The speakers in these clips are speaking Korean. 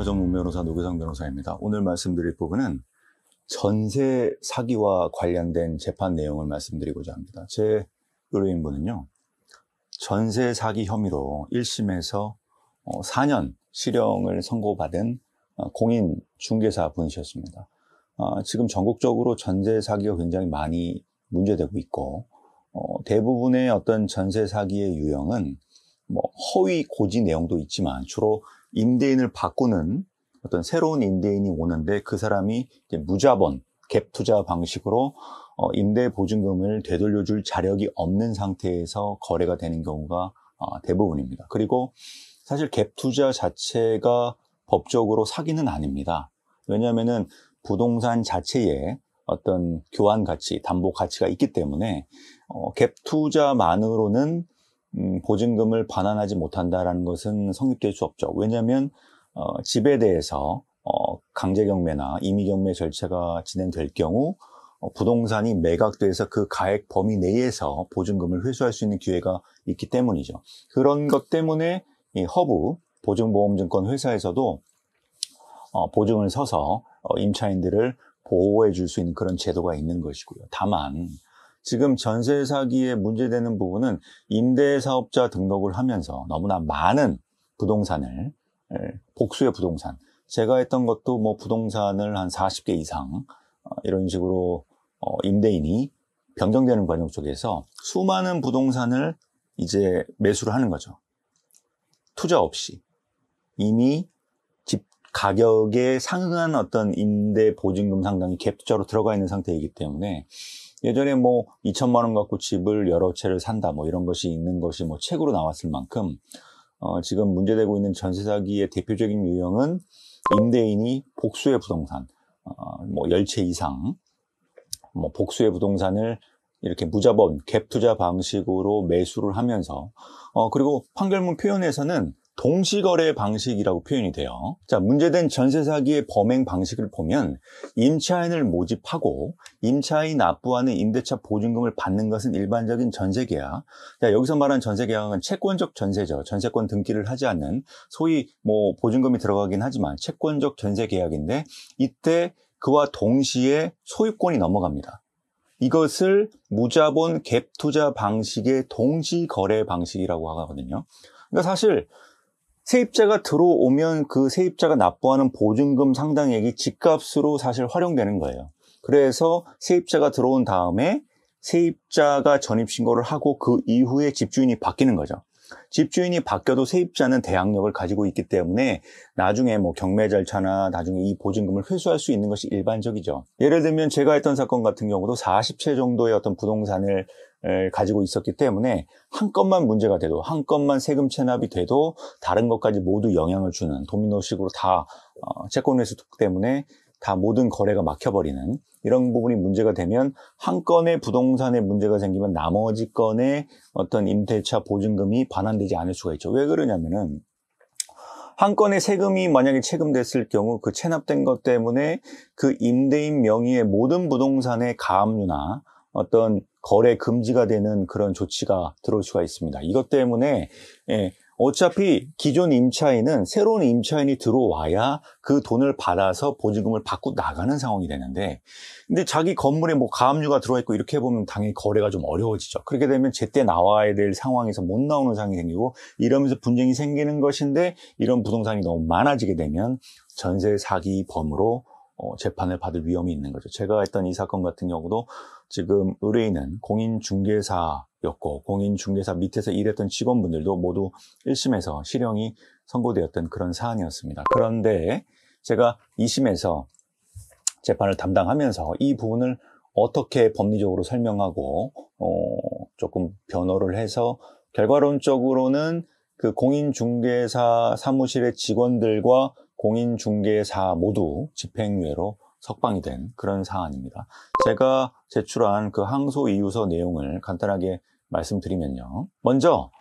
전문 변호사 노규상 변호사입니다. 오늘 말씀드릴 부분은 전세 사기와 관련된 재판 내용을 말씀드리고자 합니다. 제 의뢰인분은요, 전세 사기 혐의로 1심에서 4년 실형을 선고받은 공인 중개사 분이셨습니다. 지금 전국적으로 전세 사기가 굉장히 많이 문제되고 있고, 대부분의 어떤 전세 사기의 유형은 허위 고지 내용도 있지만 주로 임대인을 바꾸는 어떤 새로운 임대인이 오는데 그 사람이 이제 무자본, 갭 투자 방식으로 임대 보증금을 되돌려줄 자력이 없는 상태에서 거래가 되는 경우가 대부분입니다. 그리고 사실 갭 투자 자체가 법적으로 사기는 아닙니다. 왜냐하면은 부동산 자체에 어떤 교환 가치, 담보 가치가 있기 때문에 갭 투자만으로는 보증금을 반환하지 못한다라는 것은 성립될 수 없죠. 왜냐하면 집에 대해서 강제경매나 임의경매 절차가 진행될 경우 부동산이 매각돼서 그 가액 범위 내에서 보증금을 회수할 수 있는 기회가 있기 때문이죠. 그런 것 때문에 이 허브 보증보험증권 회사에서도 보증을 서서 임차인들을 보호해 줄 수 있는 그런 제도가 있는 것이고요. 다만 지금 전세 사기에 문제되는 부분은 임대사업자 등록을 하면서 너무나 많은 부동산을, 복수의 부동산, 제가 했던 것도 부동산을 한 40개 이상 이런 식으로 임대인이 변경되는 과정 속에서 수많은 부동산을 이제 매수를 하는 거죠. 투자 없이 이미 집 가격에 상응한 어떤 임대 보증금 상당히 갭 투자로 들어가 있는 상태이기 때문에 예전에 2천만 원 갖고 집을 여러 채를 산다 이런 것이 있는 것이 책으로 나왔을 만큼 지금 문제되고 있는 전세 사기의 대표적인 유형은 임대인이 복수의 부동산 10채 이상 복수의 부동산을 이렇게 무자본 갭 투자 방식으로 매수를 하면서 그리고 판결문 표현에서는 동시거래 방식이라고 표현이 돼요. 자, 문제된 전세 사기의 범행 방식을 보면 임차인을 모집하고 임차인 납부하는 임대차 보증금을 받는 것은 일반적인 전세계약. 자, 여기서 말하는 전세계약은 채권적 전세죠. 전세권 등기를 하지 않는 소위 보증금이 들어가긴 하지만 채권적 전세계약인데 이때 그와 동시에 소유권이 넘어갑니다. 이것을 무자본 갭 투자 방식의 동시거래 방식이라고 하거든요. 그러니까 사실 세입자가 들어오면 그 세입자가 납부하는 보증금 상당액이 집값으로 사실 활용되는 거예요. 그래서 세입자가 들어온 다음에 세입자가 전입신고를 하고 그 이후에 집주인이 바뀌는 거죠. 집주인이 바뀌어도 세입자는 대항력을 가지고 있기 때문에 나중에 경매 절차나 나중에 이 보증금을 회수할 수 있는 것이 일반적이죠. 예를 들면 제가 했던 사건 같은 경우도 40채 정도의 어떤 부동산을 가지고 있었기 때문에 한 건만 문제가 돼도 한 건만 세금 체납이 돼도 다른 것까지 모두 영향을 주는 도미노식으로 다 채권회수 특 때문에 다 모든 거래가 막혀버리는 이런 부분이 문제가 되면 한 건의 부동산에 문제가 생기면 나머지 건의 어떤 임대차 보증금이 반환되지 않을 수가 있죠. 왜 그러냐면은 한 건의 세금이 만약에 체금됐을 경우 그 체납된 것 때문에 그 임대인 명의의 모든 부동산의 가압류나 어떤 거래 금지가 되는 그런 조치가 들어올 수가 있습니다. 이것 때문에 어차피 기존 임차인은 새로운 임차인이 들어와야 그 돈을 받아서 보증금을 받고 나가는 상황이 되는데 근데 자기 건물에 가압류가 들어와 있고 이렇게 보면 당연히 거래가 좀 어려워지죠. 그렇게 되면 제때 나와야 될 상황에서 못 나오는 상황이 생기고 이러면서 분쟁이 생기는 것인데 이런 부동산이 너무 많아지게 되면 전세 사기 범으로 재판을 받을 위험이 있는 거죠. 제가 했던 이 사건 같은 경우도 지금 의뢰인은 공인중개사였고 공인중개사 밑에서 일했던 직원분들도 모두 1심에서 실형이 선고되었던 그런 사안이었습니다. 그런데 제가 2심에서 재판을 담당하면서 이 부분을 어떻게 법리적으로 설명하고 조금 변호를 해서 결과론적으로는 그 공인중개사 사무실의 직원들과 공인중개사 모두 집행유예로 석방이 된 그런 사안입니다. 제가 제출한 그 항소 이유서 내용을 간단하게 말씀드리면요. 먼저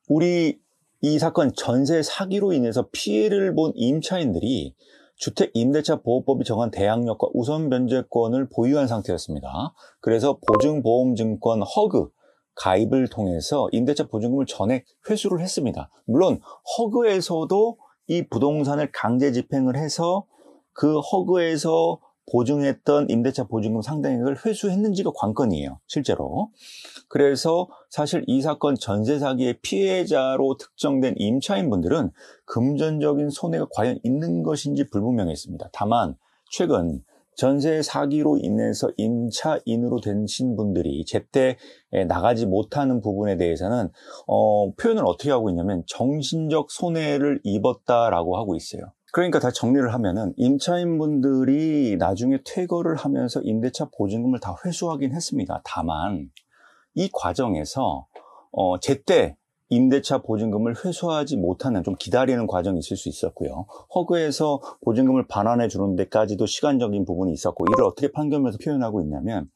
우리 이 사건 전세 사기로 인해서 피해를 본 임차인들이 주택임대차보호법이 정한 대항력과 우선 변제권을 보유한 상태였습니다. 그래서 보증보험증권 허그 가입을 통해서 임대차 보증금을 전액 회수를 했습니다. 물론 허그에서도 이 부동산을 강제 집행을 해서 그 허그에서 보증했던 임대차 보증금 상당액을 회수했는지가 관건이에요, 실제로. 그래서 사실 이 사건 전세 사기의 피해자로 특정된 임차인분들은 금전적인 손해가 과연 있는 것인지 불분명했습니다. 다만 최근 전세 사기로 인해서 임차인으로 되신 분들이 제때 나가지 못하는 부분에 대해서는 표현을 어떻게 하고 있냐면 정신적 손해를 입었다라고 하고 있어요. 그러니까 다 정리를 하면은 임차인분들이 나중에 퇴거를 하면서 임대차 보증금을 다 회수하긴 했습니다. 다만 이 과정에서 제때 임대차 보증금을 회수하지 못하는, 좀 기다리는 과정이 있을 수 있었고요. 허그에서 보증금을 반환해 주는 데까지도 시간적인 부분이 있었고, 이를 어떻게 판결문에서 표현하고 있냐면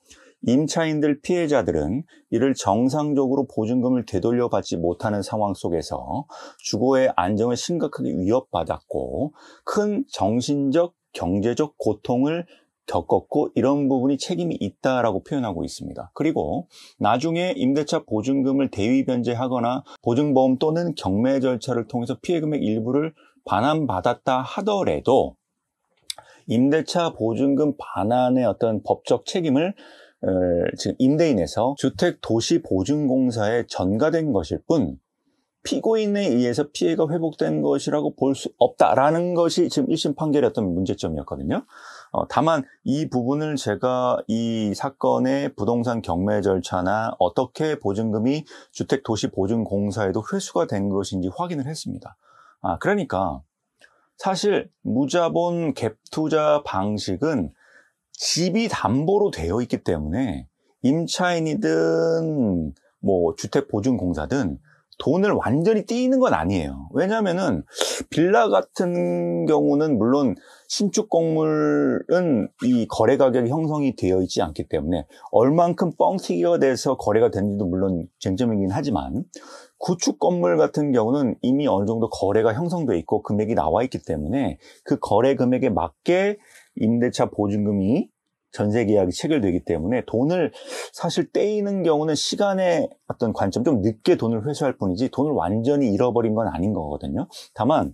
임차인들 피해자들은 이를 정상적으로 보증금을 되돌려받지 못하는 상황 속에서 주거의 안정을 심각하게 위협받았고 큰 정신적, 경제적 고통을 겪었고 이런 부분이 책임이 있다라고 표현하고 있습니다. 그리고 나중에 임대차 보증금을 대위 변제하거나 보증보험 또는 경매 절차를 통해서 피해금액 일부를 반환받았다 하더라도 임대차 보증금 반환의 어떤 법적 책임을 지금 임대인에서 주택도시보증공사에 전가된 것일 뿐 피고인에 의해서 피해가 회복된 것이라고 볼 수 없다라는 것이 지금 1심 판결이었던 문제점이었거든요. 다만 이 부분을 제가 이 사건의 부동산 경매 절차나 어떻게 보증금이 주택도시보증공사에도 회수가 된 것인지 확인을 했습니다. 그러니까 사실 무자본 갭투자 방식은 집이 담보로 되어 있기 때문에 임차인이든 주택보증공사든 돈을 완전히 떼이는 건 아니에요. 왜냐하면은 빌라 같은 경우는 물론 신축 건물은 이 거래 가격이 형성이 되어 있지 않기 때문에 얼만큼 뻥튀기가 돼서 거래가 되는지도 물론 쟁점이긴 하지만 구축 건물 같은 경우는 이미 어느 정도 거래가 형성되어 있고 금액이 나와 있기 때문에 그 거래 금액에 맞게 임대차 보증금이 전세 계약이 체결되기 때문에 돈을 사실 떼이는 경우는 시간의 어떤 관점, 좀 늦게 돈을 회수할 뿐이지 돈을 완전히 잃어버린 건 아닌 거거든요. 다만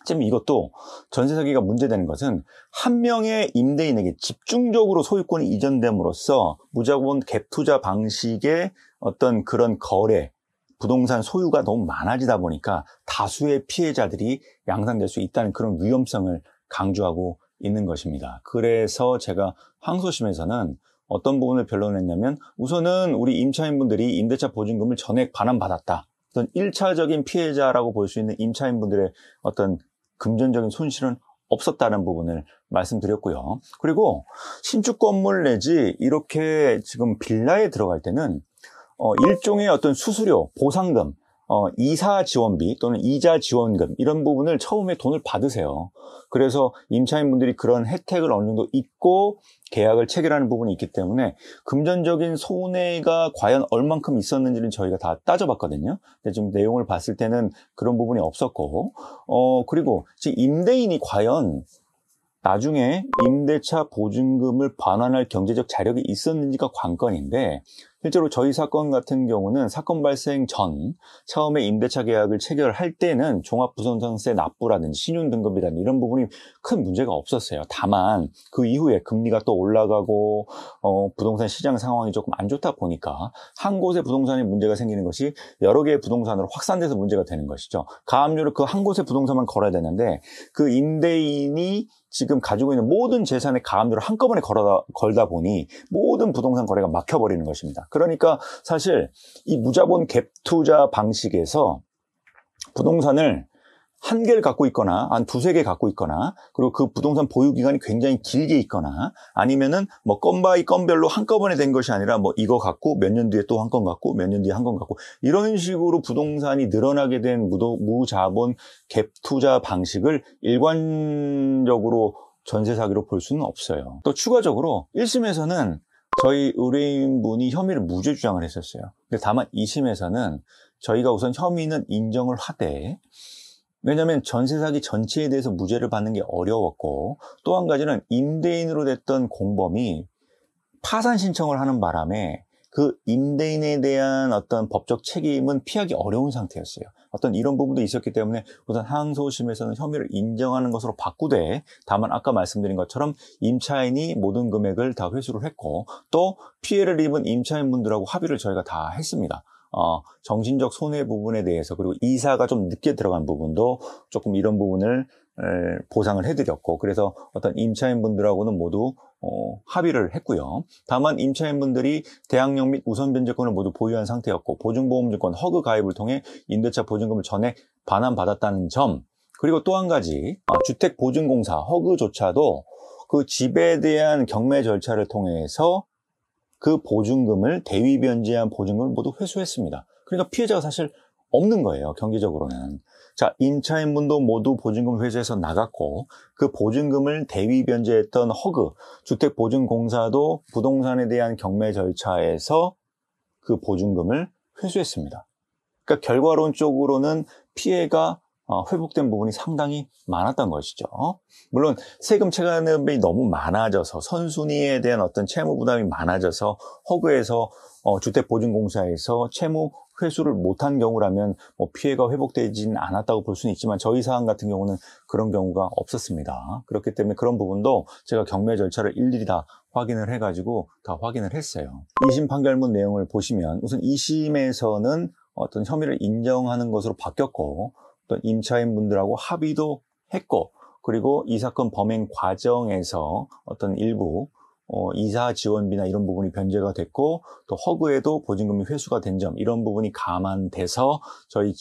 지금 이것도 전세 사기가 문제되는 것은 한 명의 임대인에게 집중적으로 소유권이 이전됨으로써 무자본 갭 투자 방식의 어떤 그런 거래, 부동산 소유가 너무 많아지다 보니까 다수의 피해자들이 양산될 수 있다는 그런 위험성을 강조하고 있는 것입니다. 그래서 제가 항소심에서는 어떤 부분을 변론했냐면 우선은 우리 임차인분들이 임대차 보증금을 전액 반환받았다. 어떤 1차적인 피해자라고 볼 수 있는 임차인분들의 어떤 금전적인 손실은 없었다는 부분을 말씀드렸고요. 그리고 신축 건물 내지 이렇게 지금 빌라에 들어갈 때는 일종의 어떤 수수료, 보상금, 이사 지원비 또는 이자 지원금 이런 부분을 처음에 돈을 받으세요. 그래서 임차인분들이 그런 혜택을 어느 정도 잊고 계약을 체결하는 부분이 있기 때문에 금전적인 손해가 과연 얼만큼 있었는지는 저희가 다 따져봤거든요. 근데 좀 내용을 봤을 때는 그런 부분이 없었고 그리고 지금 임대인이 과연 나중에 임대차 보증금을 반환할 경제적 자력이 있었는지가 관건인데 실제로 저희 사건 같은 경우는 사건 발생 전 처음에 임대차 계약을 체결할 때는 종합부동산세 납부라든지 신용등급이라든지 이런 부분이 큰 문제가 없었어요. 다만 그 이후에 금리가 또 올라가고 부동산 시장 상황이 조금 안 좋다 보니까 한 곳에 부동산에 문제가 생기는 것이 여러 개의 부동산으로 확산돼서 문제가 되는 것이죠. 가압류를 그 한 곳의 부동산만 걸어야 되는데 그 임대인이 지금 가지고 있는 모든 재산의 가압류를 한꺼번에 걸다 보니 모든 부동산 거래가 막혀버리는 것입니다. 그러니까 사실 이 무자본 갭 투자 방식에서 부동산을 한 개를 갖고 있거나 한 두세 개 갖고 있거나 그리고 그 부동산 보유 기간이 굉장히 길게 있거나 아니면은 건 바이 건별로 한꺼번에 된 것이 아니라 이거 갖고 몇 년 뒤에 또 한 건 갖고 몇 년 뒤에 한 건 갖고 이런 식으로 부동산이 늘어나게 된 무자본 갭 투자 방식을 일관적으로 전세 사기로 볼 수는 없어요. 또 추가적으로 1심에서는 저희 의뢰인분이 혐의를 무죄 주장을 했었어요. 근데 다만 2심에서는 저희가 우선 혐의는 인정을 하되 왜냐하면 전세 사기 전체에 대해서 무죄를 받는 게 어려웠고 또 한 가지는 임대인으로 됐던 공범이 파산 신청을 하는 바람에 그 임대인에 대한 어떤 법적 책임은 피하기 어려운 상태였어요. 어떤 이런 부분도 있었기 때문에 우선 항소심에서는 혐의를 인정하는 것으로 바꾸되, 다만 아까 말씀드린 것처럼 임차인이 모든 금액을 다 회수를 했고, 또 피해를 입은 임차인분들하고 합의를 저희가 다 했습니다. 정신적 손해 부분에 대해서, 그리고 이사가 좀 늦게 들어간 부분도 조금 이런 부분을 보상을 해드렸고, 그래서 어떤 임차인분들하고는 모두 합의를 했고요. 다만 임차인분들이 대항력 및 우선 변제권을 모두 보유한 상태였고, 보증보험증권 허그 가입을 통해 임대차 보증금을 전액 반환받았다는 점, 그리고 또 한 가지 주택보증공사 허그조차도 그 집에 대한 경매 절차를 통해서 그 보증금을, 대위 변제한 보증금을 모두 회수했습니다. 그러니까 피해자가 사실 없는 거예요, 경제적으로는. 자, 임차인분도 모두 보증금 회수해서 나갔고, 그 보증금을 대위 변제했던 허그, 주택보증공사도 부동산에 대한 경매 절차에서 그 보증금을 회수했습니다. 그러니까 결과론적으로는 피해가 회복된 부분이 상당히 많았던 것이죠. 물론 세금 체감이 너무 많아져서, 선순위에 대한 어떤 채무 부담이 많아져서 허그에서 주택보증공사에서 채무 회수를 못한 경우라면 피해가 회복되지는 않았다고 볼 수는 있지만, 저희 사안 같은 경우는 그런 경우가 없었습니다. 그렇기 때문에 그런 부분도 제가 경매 절차를 일일이 다 확인을 해가지고 다 확인을 했어요. 2심 판결문 내용을 보시면 우선 2심에서는 어떤 혐의를 인정하는 것으로 바뀌었고, 어떤 임차인분들하고 합의도 했고, 그리고 이 사건 범행 과정에서 어떤 일부 이사 지원비나 이런 부분이 변제가 됐고, 또 허그에도 보증금이 회수가 된 점, 이런 부분이 감안돼서 저희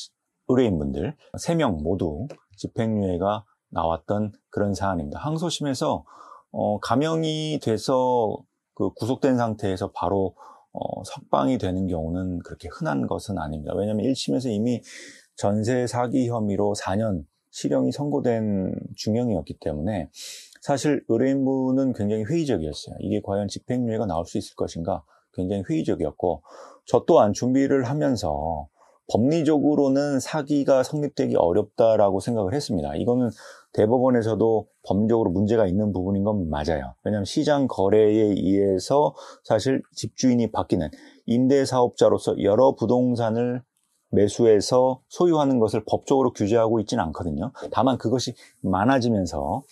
의뢰인분들 3명 모두 집행유예가 나왔던 그런 사안입니다. 항소심에서 감형이 돼서 그 구속된 상태에서 바로 석방이 되는 경우는 그렇게 흔한 것은 아닙니다. 왜냐하면 1심에서 이미 전세 사기 혐의로 4년 실형이 선고된 중형이었기 때문에 사실 의뢰인분은 굉장히 회의적이었어요. 이게 과연 집행유예가 나올 수 있을 것인가, 굉장히 회의적이었고, 저 또한 준비를 하면서 법리적으로는 사기가 성립되기 어렵다라고 생각을 했습니다. 이거는 대법원에서도 법리적으로 문제가 있는 부분인 건 맞아요. 왜냐하면 시장 거래에 의해서 사실 집주인이 바뀌는, 임대사업자로서 여러 부동산을 매수해서 소유하는 것을 법적으로 규제하고 있지는 않거든요. 다만 그것이 많아지면서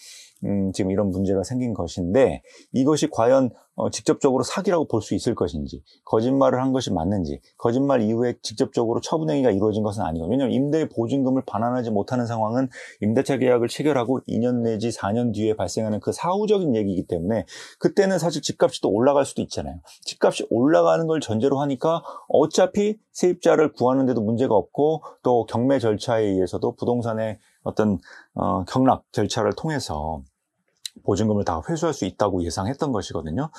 지금 이런 문제가 생긴 것인데, 이것이 과연 직접적으로 사기라고 볼 수 있을 것인지, 거짓말을 한 것이 맞는지, 거짓말 이후에 직접적으로 처분행위가 이루어진 것은 아니고, 왜냐하면 임대 보증금을 반환하지 못하는 상황은 임대차 계약을 체결하고 2년 내지 4년 뒤에 발생하는 그 사후적인 얘기이기 때문에, 그때는 사실 집값이 또 올라갈 수도 있잖아요. 집값이 올라가는 걸 전제로 하니까 어차피 세입자를 구하는데도 문제가 없고, 또 경매 절차에 의해서도 부동산의 어떤 경락 절차를 통해서 보증금을 다 회수할 수 있다고 예상했던 것이거든요.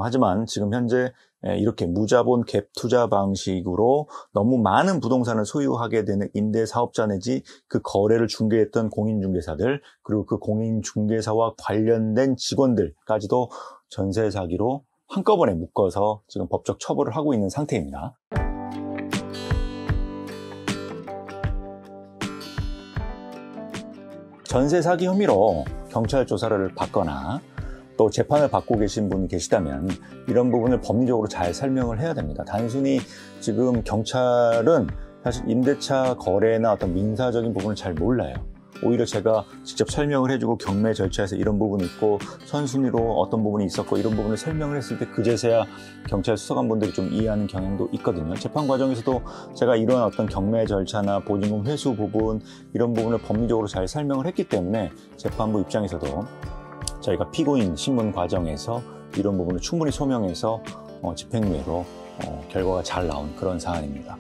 하지만 지금 현재 이렇게 무자본 갭 투자 방식으로 너무 많은 부동산을 소유하게 되는 임대사업자 내지 그 거래를 중개했던 공인중개사들, 그리고 그 공인중개사와 관련된 직원들까지도 전세 사기로 한꺼번에 묶어서 지금 법적 처벌을 하고 있는 상태입니다. 전세 사기 혐의로 경찰 조사를 받거나 또 재판을 받고 계신 분이 계시다면 이런 부분을 법리적으로 잘 설명을 해야 됩니다. 단순히 지금 경찰은 사실 임대차 거래나 어떤 민사적인 부분을 잘 몰라요. 오히려 제가 직접 설명을 해주고 경매 절차에서 이런 부분이 있고 선순위로 어떤 부분이 있었고 이런 부분을 설명을 했을 때 그제서야 경찰 수사관분들이 좀 이해하는 경향도 있거든요. 재판 과정에서도 제가 이런 어떤 경매 절차나 보증금 회수 부분 이런 부분을 법리적으로 잘 설명을 했기 때문에 재판부 입장에서도 저희가 피고인 신문 과정에서 이런 부분을 충분히 소명해서 집행유예로 결과가 잘 나온 그런 사안입니다.